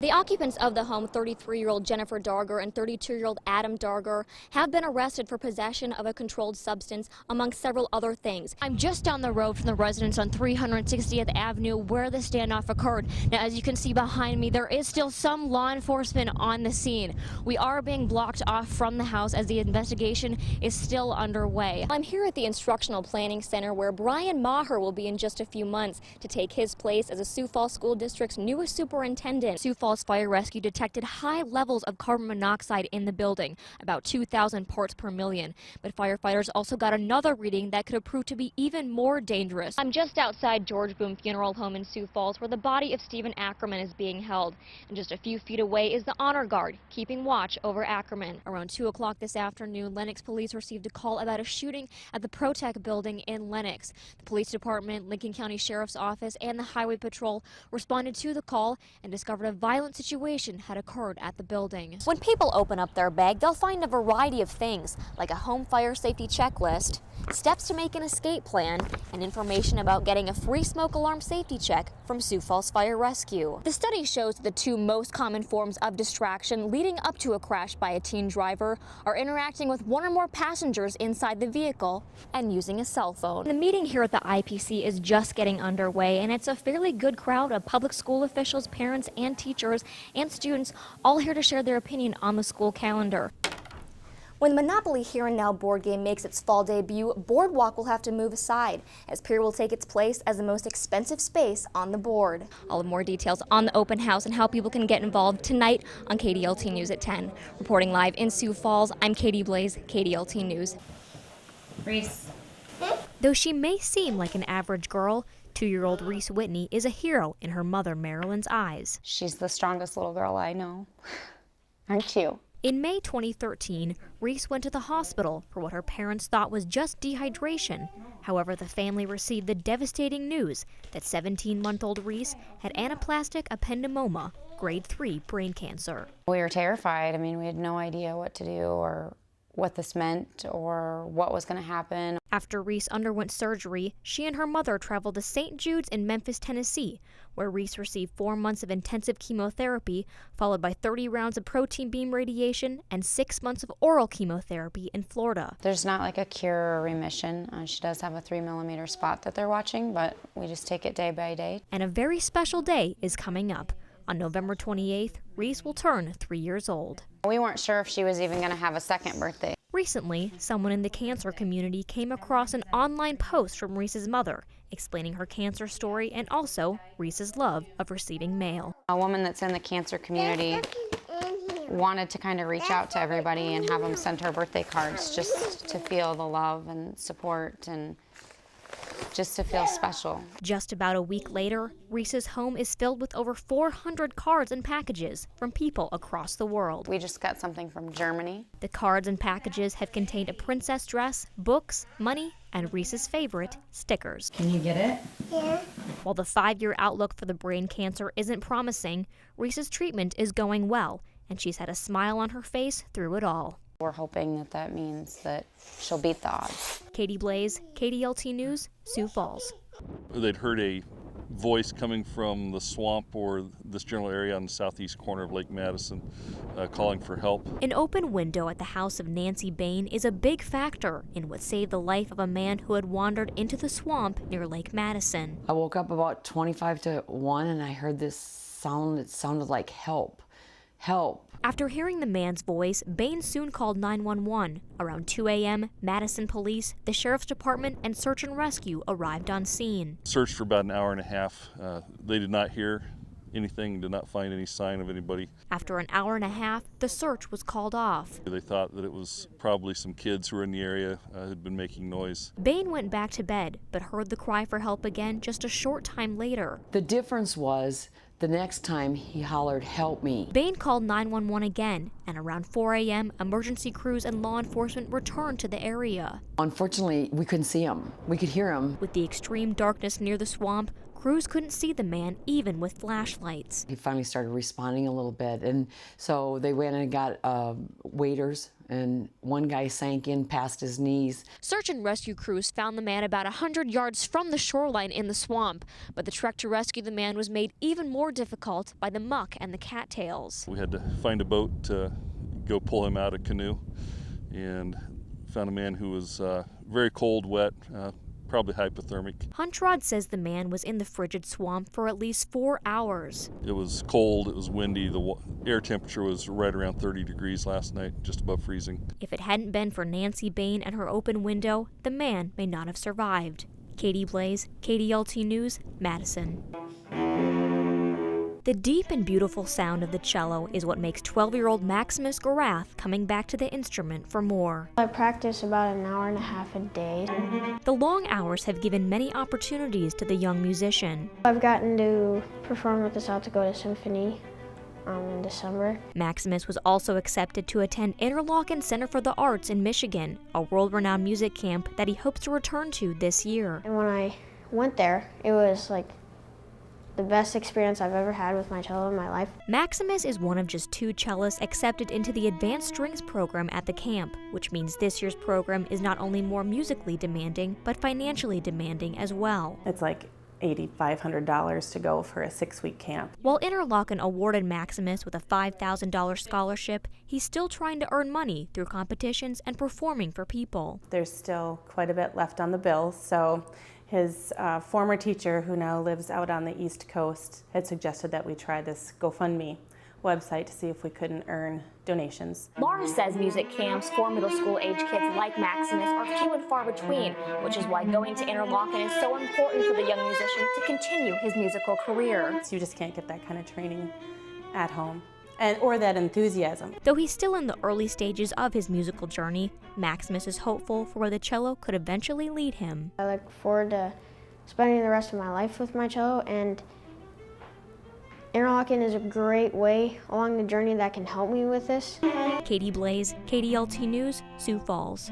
The occupants of the home, 33-year-old Jennifer Darger and 32-year-old Adam Darger, have been arrested for possession of a controlled substance, among several other things. I'm just down the road from the residence on 360th Avenue where the standoff occurred. Now, as you can see behind me, there is still some law enforcement on the scene. We are being blocked off from the house as the investigation is still underway. I'm here at the Instructional Planning Center where Brian Maher will be in just a few months to take his place as a Sioux Falls School District's newest superintendent. Sioux Falls Fire Rescue detected high levels of carbon monoxide in the building, about 2,000 parts per million. But firefighters also got another reading that could have proved to be even more dangerous. I'm just outside George Boom Funeral Home in Sioux Falls where the body of Stephen Ackerman is being held. And just a few feet away is the Honor Guard, keeping watch over Ackerman. Around 2 o'clock this afternoon, Lenox police received a call about a shooting at the Protec building in Lenox. The police department, Lincoln County Sheriff's Office, and the Highway Patrol responded to the call and discovered a violent situation had occurred at the building. When people open up their bag, they'll find a variety of things, like a home fire safety checklist, steps to make an escape plan, and information about getting a free smoke alarm safety check from Sioux Falls Fire Rescue. The study shows the two most common forms of distraction leading up to a crash by a teen driver are interacting with one or more passengers inside the vehicle and using a cell phone. The meeting here at the IPC is just getting underway, and it's a fairly good crowd of public school officials, parents, and teachers and students, all here to share their opinion on the school calendar. When the Monopoly Here and Now board game makes its fall debut, Boardwalk will have to move aside, as Pier will take its place as the most expensive space on the board. All of more details on the open house and how people can get involved tonight on KDLT News at 10. Reporting live in Sioux Falls, I'm Katie Blase, KDLT News. Reese. Though she may seem like an average girl, 2-year-old Reese Whitney is a hero in her mother Marilyn's eyes. She's the strongest little girl I know. Aren't you? In May 2013, Reese went to the hospital for what her parents thought was just dehydration. However, the family received the devastating news that 17-month-old Reese had anaplastic ependymoma, grade 3 brain cancer. We were terrified. I mean, we had no idea what to do or what this meant or what was going to happen. After Reese underwent surgery, she and her mother traveled to St. Jude's in Memphis, Tennessee, where Reese received 4 months of intensive chemotherapy, followed by 30 rounds of proton beam radiation and 6 months of oral chemotherapy in Florida. There's not like a cure or remission. She does have a 3mm spot that they're watching, but we just take it day by day. And a very special day is coming up. On November 28th, Reese will turn 3 years old. We weren't sure if she was even going to have a second birthday. Recently, someone in the cancer community came across an online post from Reese's mother explaining her cancer story and also Reese's love of receiving mail. A woman that's in the cancer community wanted to kind of reach out to everybody and have them send her birthday cards just to feel the love and support and just to feel special. Just about a week later, Reese's home is filled with over 400 cards and packages from people across the world. We just got something from Germany. The cards and packages have contained a princess dress, books, money, and Reese's favorite, stickers. Can you get it? Yeah. While the 5-year outlook for the brain cancer isn't promising, Reese's treatment is going well, and she's had a smile on her face through it all. We're hoping that that means that she'll beat the odds. Katie Blase, KDLT News, Sioux Falls. They'd heard a voice coming from the swamp or this general area on the southeast corner of Lake Madison calling for help. An open window at the house of Nancy Bain is a big factor in what saved the life of a man who had wandered into the swamp near Lake Madison. I woke up about 25 to 1 and I heard this sound. It sounded like help. Help. After hearing the man's voice, Bain soon called 911. Around 2 a.m., Madison Police, the Sheriff's Department, and Search and Rescue arrived on scene. Searched for about an hour and a half. They did not hear anything, did not find any sign of anybody. After an hour and a half, the search was called off. They thought that it was probably some kids who were in the area had been making noise. Bain went back to bed, but heard the cry for help again just a short time later. The difference was the next time he hollered, "Help me." Bain called 911 again, and around 4 a.m., emergency crews and law enforcement returned to the area. Unfortunately, we couldn't see him. We could hear him. With the extreme darkness near the swamp, crews couldn't see the man even with flashlights. He finally started responding a little bit, and so they went and got waders and one guy sank in past his knees. Search and rescue crews found the man about 100 yards from the shoreline in the swamp, but the trek to rescue the man was made even more difficult by the muck and the cattails. We had to find a boat to go pull him out of canoe, and found a man who was very cold, wet, probably hypothermic. Huntrod says the man was in the frigid swamp for at least 4 hours. It was cold, it was windy, the air temperature was right around 30 degrees last night, just above freezing. If it hadn't been for Nancy Bain and her open window, the man may not have survived. Caiti Blase, KDLT News, Madison. The deep and beautiful sound of the cello is what makes 12-year-old Maximus Garath coming back to the instrument for more. I practice about an hour and a half a day. The long hours have given many opportunities to the young musician. I've gotten to perform with the South Dakota Symphony in December. Maximus was also accepted to attend Interlochen Center for the Arts in Michigan, a world-renowned music camp that he hopes to return to this year. And when I went there, it was like the best experience I've ever had with my cello in my life. Maximus is one of just 2 cellists accepted into the Advanced Strings program at the camp, which means this year's program is not only more musically demanding, but financially demanding as well. It's like $8,500 to go for a 6-week camp. While Interlochen awarded Maximus with a $5,000 scholarship, he's still trying to earn money through competitions and performing for people. There's still quite a bit left on the bill, so his former teacher, who now lives out on the East Coast, had suggested that we try this GoFundMe website to see if we couldn't earn donations. Laura says music camps for middle school age kids like Maximus are few and far between, which is why going to Interlochen is so important for the young musician to continue his musical career. So you just can't get that kind of training at home, or that enthusiasm. Though he's still in the early stages of his musical journey, Maximus is hopeful for where the cello could eventually lead him. I look forward to spending the rest of my life with my cello, and Interlochen is a great way along the journey that can help me with this. Caiti Blase, KDLT News, Sioux Falls.